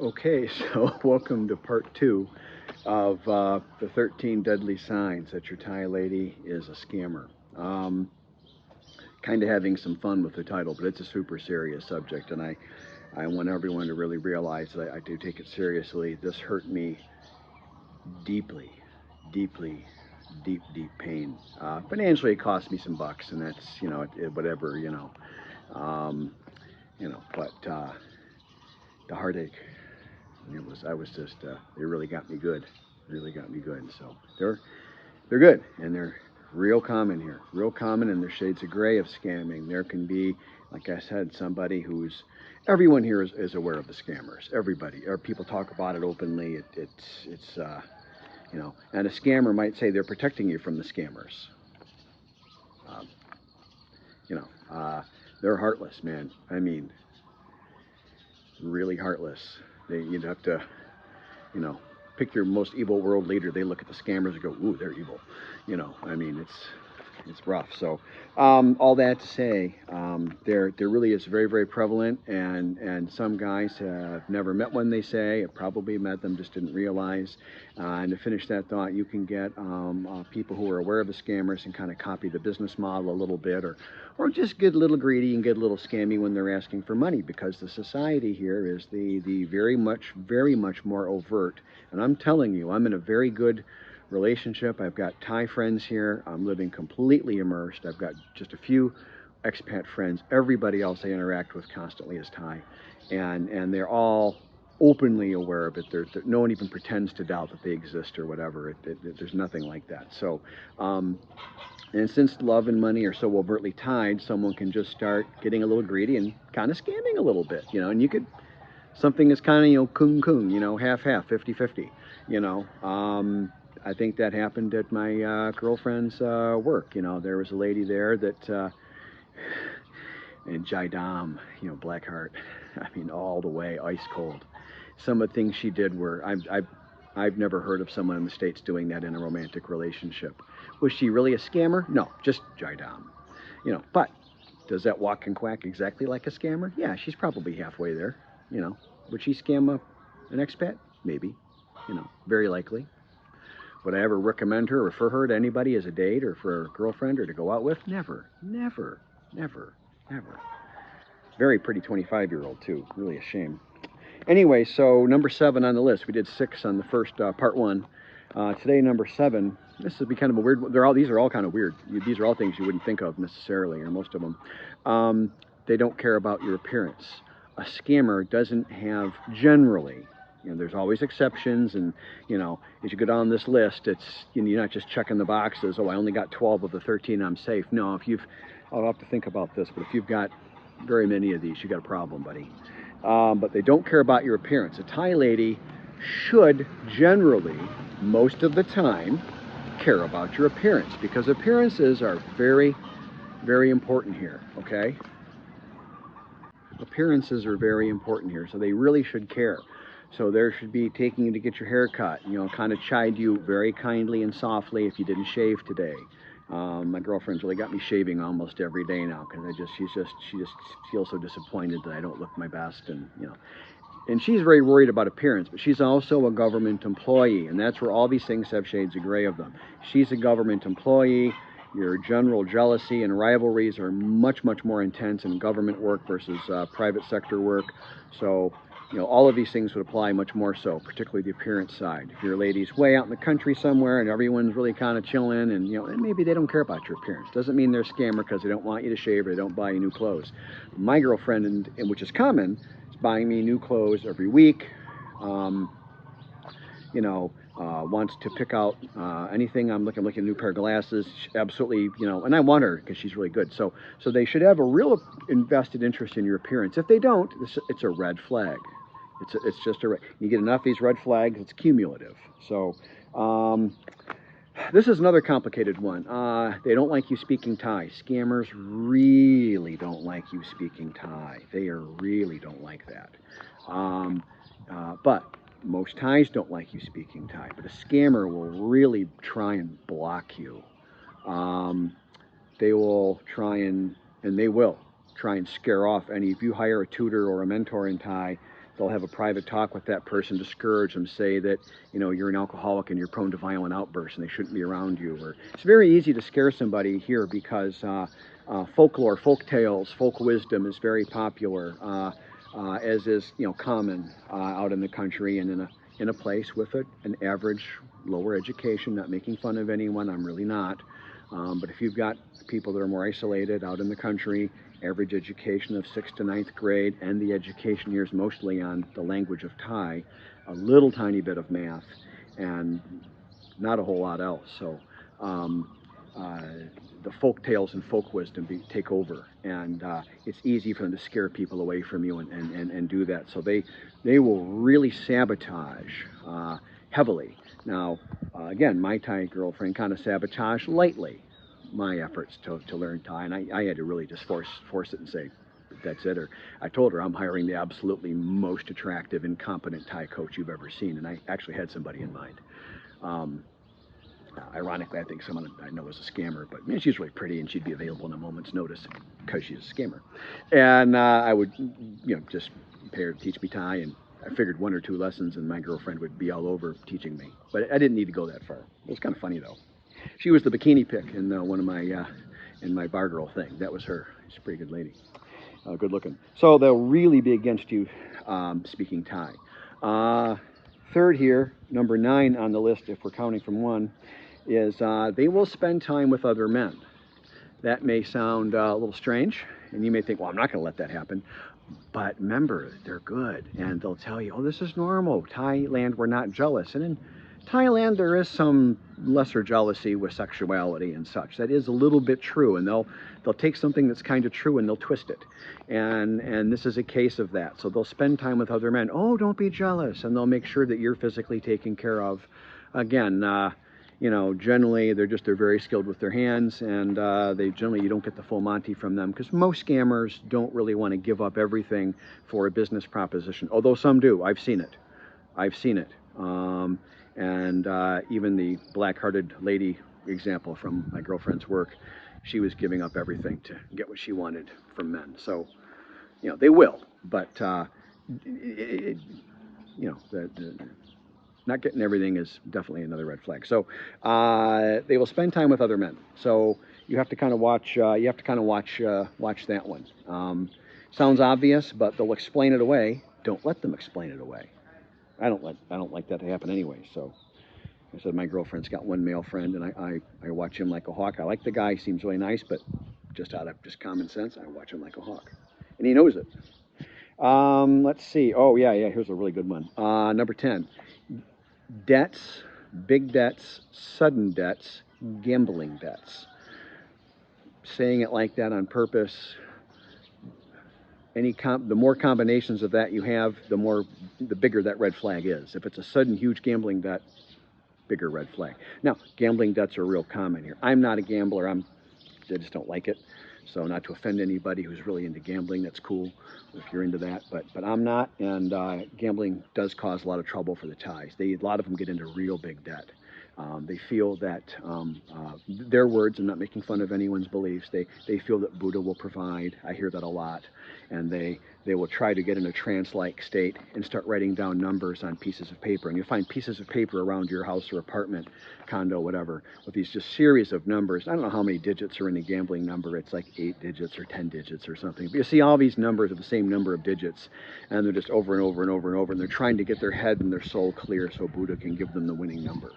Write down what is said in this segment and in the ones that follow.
Okay, so welcome to part two of the 13 deadly signs that your Thai lady is a scammer. Kind of having some fun with the title, but it's a super serious subject, and I want everyone to really realize that I do take it seriously. This hurt me deeply, deeply, deep pain. Financially, it cost me some bucks, and that's, whatever, um, but the heartache. I was just, they really got me good, really got me good. So they're good, and they're real common here, real common, and there's shades of gray of scamming. There can be, like I said, somebody who's, everyone here is aware of the scammers. Everybody, or people talk about it openly. And a scammer might say they're protecting you from the scammers. Um, you know, uh, they're heartless, man. I mean, really heartless. You'd have to, you know, pick your most evil world leader. They look at the scammers and go, "Ooh, they're evil." I mean, it's rough. So, all that to say, there really is very prevalent, and some guys have never met one. They say have probably met them, just didn't realize. And to finish that thought, you can get people who are aware of the scammers and kind of copy the business model a little bit, or just get a little greedy and get a little scammy when they're asking for money, because the society here is the very much more overt. And I'm telling you, I'm in a very good relationship. I've got Thai friends here. I'm living completely immersed. I've got just a few expat friends. Everybody else I interact with constantly is Thai, and they're all openly aware of it. No one even pretends to doubt that they exist or whatever. There's nothing like that. So, and since love and money are so overtly tied, someone can just start getting a little greedy and kind of scamming a little bit, and you could, something is kind of, kung, half half, 50-50, you know. I think that happened at my girlfriend's work. There was a lady there that, and Jaidam, Blackheart, I mean, all the way, ice cold. Some of the things she did were, I've never heard of someone in the States doing that in a romantic relationship. Was she really a scammer? No, just Jaidam. But does that walk and quack exactly like a scammer? Yeah, she's probably halfway there. Would she scam an expat? Maybe. Very likely. Would I ever recommend her or refer her to anybody as a date or for a girlfriend or to go out with? Never, never, never, never. Very pretty 25-year-old, too. Really a shame. Anyway, so number 7 on the list. We did 6 on the first part 1. Today, number 7. This would be kind of a weird. These are all kind of weird. These are all things you wouldn't think of necessarily, or most of them. They don't care about your appearance. A scammer doesn't have, generally. There's always exceptions, and as you go down this list, it's you're not just checking the boxes. Oh, I only got 12 of the 13. I'm safe. No, I'll have to think about this. But if you've got very many of these, you got a problem, buddy. But they don't care about your appearance. A Thai lady should generally, most of the time, care about your appearance, because appearances are very important here. Okay, appearances are very important here, so they really should care. So there should be taking you to get your hair cut, kind of chide you very kindly and softly if you didn't shave today. My girlfriend's really got me shaving almost every day now, because she just feels so disappointed that I don't look my best, and she's very worried about appearance, but she's also a government employee, and that's where all these things have shades of gray of them. She's a government employee. Your general jealousy and rivalries are much more intense in government work versus private sector work. So, all of these things would apply much more so, particularly the appearance side. If your lady's way out in the country somewhere and everyone's really kind of chilling, and maybe they don't care about your appearance. Doesn't mean they're a scammer because they don't want you to shave or they don't buy you new clothes. My girlfriend, and which is common, is buying me new clothes every week. Wants to pick out anything. I'm looking at a new pair of glasses. Absolutely, and I want her because she's really good. So they should have a real invested interest in your appearance. If they don't, it's a red flag. It's just you get enough of these red flags, it's cumulative. So this is another complicated one. They don't like you speaking Thai. Scammers really don't like you speaking Thai. They really don't like that. But most Thais don't like you speaking Thai. But a scammer will really try and block you. They will try and they will try and scare off any. If you hire a tutor or a mentor in Thai, they'll have a private talk with that person, discourage them, say that, you know, you're an alcoholic and you're prone to violent outbursts and they shouldn't be around you. Or it's very easy to scare somebody here because folklore, folk tales, folk wisdom is very popular, as is, you know, common out in the country and in a place with an average lower education. Not making fun of anyone, I'm really not. But if you've got people that are more isolated out in the country, average education of 6th to 9th grade, and the education here is mostly on the language of Thai, a little tiny bit of math, and not a whole lot else. So the folk tales and folk wisdom take over, and it's easy for them to scare people away from you and do that. So they will really sabotage heavily. Now, again, my Thai girlfriend kind of sabotaged lightly my efforts to learn Thai, and I had to really just force it and say, that's it. Or I told her I'm hiring the absolutely most attractive and competent Thai coach you've ever seen, and I actually had somebody in mind. Ironically, I think someone I know is a scammer, but man, she's really pretty and she'd be available in a moment's notice because she's a scammer. And I would, you know, just pay her to teach me Thai, and I figured 1 or 2 lessons and my girlfriend would be all over teaching me. But I didn't need to go that far. It was kind of funny though. She was the bikini pick in one of my in my bar girl thing. That was her. She's a pretty good lady, good looking. So they'll really be against you speaking Thai. Third here, number 9 on the list, if we're counting from 1, is they will spend time with other men. That may sound a little strange, and you may think, well, I'm not going to let that happen. But remember, they're good, and they'll tell you, oh, this is normal. Thailand, we're not jealous. And in Thailand, there is some lesser jealousy with sexuality and such. That is a little bit true, and they'll take something that's kind of true and they'll twist it. And this is a case of that. So they'll spend time with other men. Oh, don't be jealous, and they'll make sure that you're physically taken care of. Again, you know, generally they're very skilled with their hands, and you don't get the full Monty from them, because most scammers don't really want to give up everything for a business proposition. Although some do. I've seen it. And even the black-hearted lady example from my girlfriend's work, she was giving up everything to get what she wanted from men. So, you know, they will, but you know, not getting everything is definitely another red flag. So they will spend time with other men. So you have to kind of watch. Watch that one. Sounds obvious, but they'll explain it away. Don't let them explain it away. I don't like that to happen anyway. So I said my girlfriend's got one male friend, and I watch him like a hawk. I like the guy; he seems really nice, but just out of common sense, I watch him like a hawk, and he knows it. Let's see. Oh yeah. Here's a really good one. Number 10. Debts, big debts, sudden debts, gambling debts. Saying it like that on purpose. The more combinations of that you have, the bigger that red flag is. If it's a sudden huge gambling debt, bigger red flag. Now, gambling debts are real common here. I'm not a gambler. I just don't like it. So not to offend anybody who's really into gambling, that's cool if you're into that, but I'm not, and gambling does cause a lot of trouble for the Thais. A lot of them get into real big debt. They feel that, their words, I'm not making fun of anyone's beliefs, they feel that Buddha will provide. I hear that a lot. And they will try to get in a trance-like state and start writing down numbers on pieces of paper. And you'll find pieces of paper around your house or apartment, condo, whatever, with these just series of numbers. I don't know how many digits are in a gambling number. It's like 8 digits or 10 digits or something. But you see all these numbers of the same number of digits, and they're just over and over and over and over, and they're trying to get their head and their soul clear so Buddha can give them the winning number.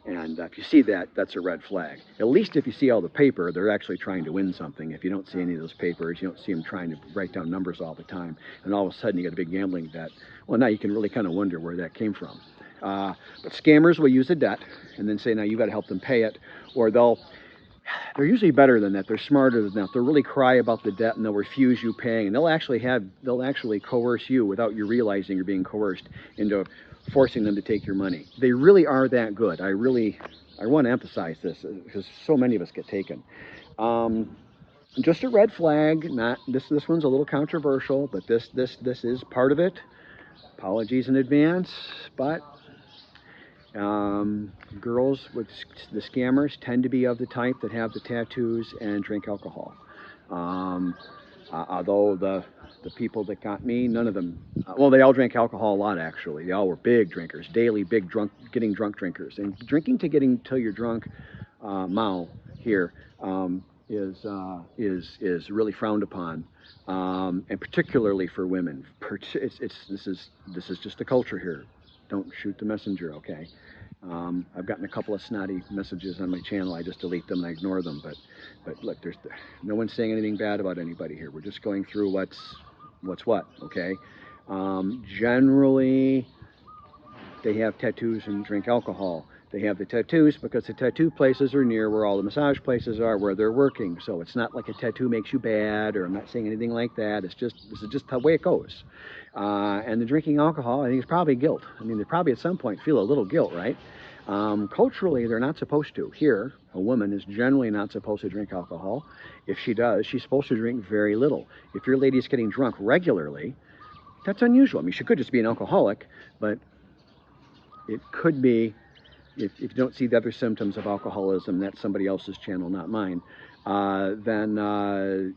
And if you see that, that's a red flag. At least if you see all the paper, they're actually trying to win something. If you don't see any of those papers, you don't see them trying to write down numbers all the time, and all of a sudden you got a big gambling debt, well, now you can really kind of wonder where that came from. But scammers will use a debt and then say, now you got to help them pay it, or they're usually better than that. They're smarter than that. They'll really cry about the debt and they'll refuse you paying, and they'll actually coerce you without you realizing you're being coerced into forcing them to take your money. They really are that good. I want to emphasize this because so many of us get taken. Just a red flag. Not this one's a little controversial, but this is part of it. Apologies in advance, but girls with the scammers tend to be of the type that have the tattoos and drink alcohol. Although the people that got me, none of them, well, they all drank alcohol a lot, actually. They all were big drinkers, daily big getting drunk drinkers. And drinking to getting till you're drunk, Mao here, is really frowned upon, and particularly for women. This is just the culture here. Don't shoot the messenger, okay? I've gotten a couple of snotty messages on my channel. I just delete them and I ignore them. But look, there's no one's saying anything bad about anybody here. We're just going through what's what, okay? Generally, they have tattoos and drink alcohol. They have the tattoos because the tattoo places are near where all the massage places are, where they're working. So it's not like a tattoo makes you bad, or I'm not saying anything like that. This is just the way it goes. And the drinking alcohol, I think, is probably guilt. I mean, they probably at some point feel a little guilt, right? Culturally, they're not supposed to. Here, a woman is generally not supposed to drink alcohol. If she does, she's supposed to drink very little. If your lady's getting drunk regularly, that's unusual. I mean, she could just be an alcoholic, but it could be, if you don't see the other symptoms of alcoholism, that's somebody else's channel, not mine, then,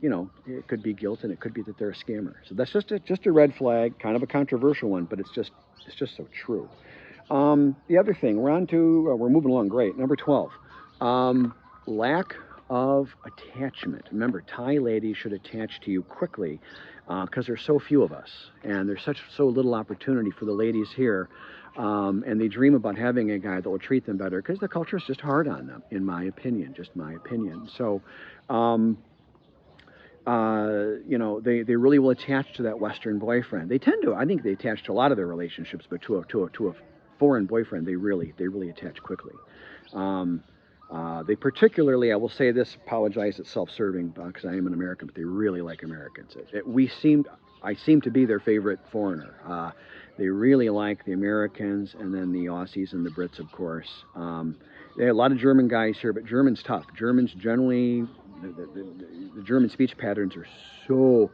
you know, it could be guilt, and it could be that they're a scammer. So that's just a red flag, kind of a controversial one, but it's just so true. The other thing, we're moving along great. Number 12, lack of attachment. Remember, Thai ladies should attach to you quickly because there's so few of us, and there's so little opportunity for the ladies here. And they dream about having a guy that will treat them better because the culture is just hard on them, in my opinion, just my opinion. So, you know, they really will attach to that Western boyfriend. They tend to. I think they attach to a lot of their relationships, but to a foreign boyfriend, they really attach quickly. They particularly, I will say this, apologize, it's self-serving because I am an American, but they really like Americans. I seem to be their favorite foreigner. They really like the Americans, and then the Aussies and the Brits, of course. There are a lot of German guys here, but German's tough. Germans generally, the German speech patterns are so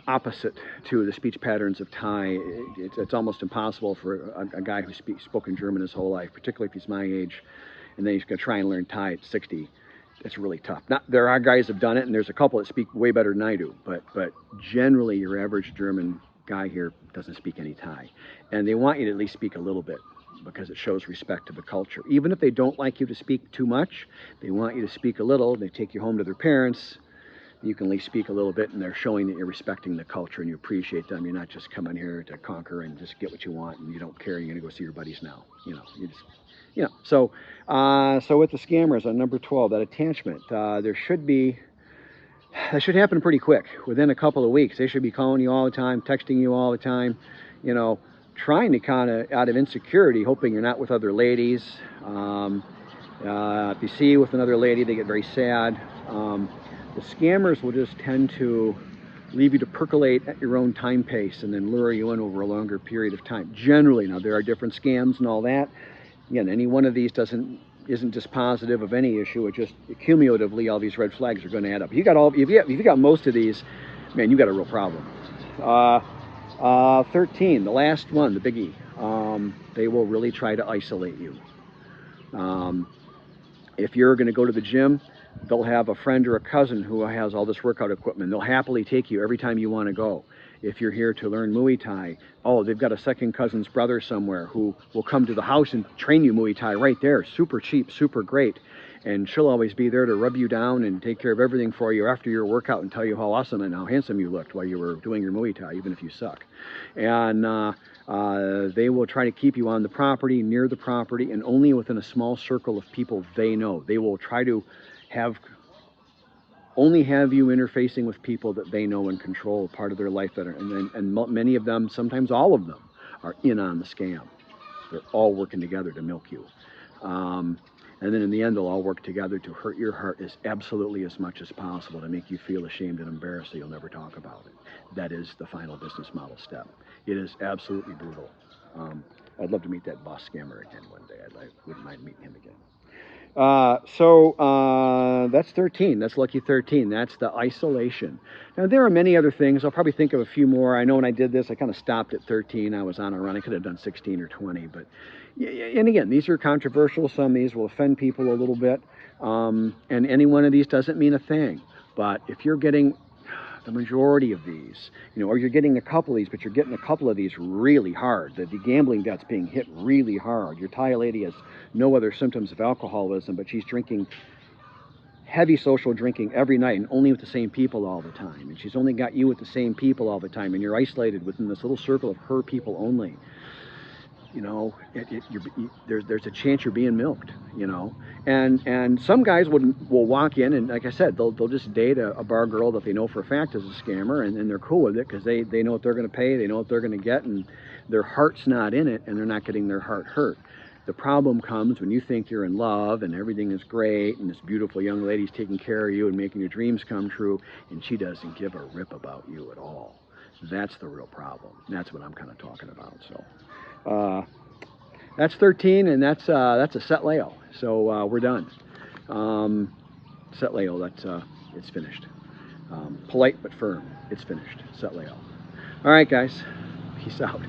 opposite to the speech patterns of Thai. It's almost impossible for a guy who's spoken German his whole life, particularly if he's my age, and then he's going to try and learn Thai at 60. It's really tough. There are guys who've done it, and there's a couple that speak way better than I do, but generally your average German guy here doesn't speak any Thai. And they want you to at least speak a little bit because it shows respect to the culture. Even if they don't like you to speak too much, they want you to speak a little. They take you home to their parents. You can at least speak a little bit, and they're showing that you're respecting the culture and you appreciate them. You're not just coming here to conquer and just get what you want, and you don't care. You're going to go see your buddies now. You know, you just, you know. So with the scammers on number 12, that attachment, that should happen pretty quick. Within a couple of weeks, they should be calling you all the time, texting you all the time, you know, trying to kind of, out of insecurity, hoping you're not with other ladies. If you see you with another lady, they get very sad. The scammers will just tend to leave you to percolate at your own time pace and then lure you in over a longer period of time. Generally, now there are different scams and all that. Again, any one of these isn't just positive of any issue. It just cumulatively, all these red flags are going to add up. If you got most of these, man, you got a real problem. 13, the last one, the biggie. They will really try to isolate you. If you're going to go to the gym, they'll have a friend or a cousin who has all this workout equipment. They'll happily take you every time you want to go. If you're here to learn Muay Thai, they've got a second cousin's brother somewhere who will come to the house and train you Muay Thai right there. Super cheap, super great. And she'll always be there to rub you down and take care of everything for you after your workout and tell you how awesome and how handsome you looked while you were doing your Muay Thai, even if you suck. And they will try to keep you on the property, near the property, and only within a small circle of people they know. They will try to only have you interfacing with people that they know and control part of their life, and many of them, sometimes all of them, are in on the scam. They're all working together to milk you. And then in the end, they'll all work together to hurt your heart absolutely as much as possible, to make you feel ashamed and embarrassed so you'll never talk about it. That is the final business model step. It is absolutely brutal. I'd love to meet that boss scammer again one day. I wouldn't mind meeting him again. That's 13. That's lucky 13. That's the isolation. Now, there are many other things. I'll probably think of a few more. I know when I did this, I kind of stopped at 13. I was on a run. I could have done 16 or 20. But, and again, these are controversial. Some of these will offend people a little bit. And any one of these doesn't mean a thing. But if you're getting The majority of these, or you're getting a couple of these, but you're getting a couple of these really hard. The gambling debt's being hit really hard. Your Thai lady has no other symptoms of alcoholism, but she's drinking heavy social drinking every night and only with the same people all the time. And she's only got you with the same people all the time, and you're isolated within this little circle of her people only. There's a chance you're being milked, and some guys will walk in and, like I said, they'll just date a bar girl that they know for a fact is a scammer, and they're cool with it because they know what they're going to pay, they know what they're going to get, and their heart's not in it, and they're not getting their heart hurt. The problem comes when you think you're in love and everything is great and this beautiful young lady's taking care of you and making your dreams come true, and she doesn't give a rip about you at all. That's the real problem. That's what I'm kind of talking about. So that's 13, and that's a set layo. So we're done. Set layo. It's finished. Polite but firm. It's finished. Set layo. All right, guys. Peace out.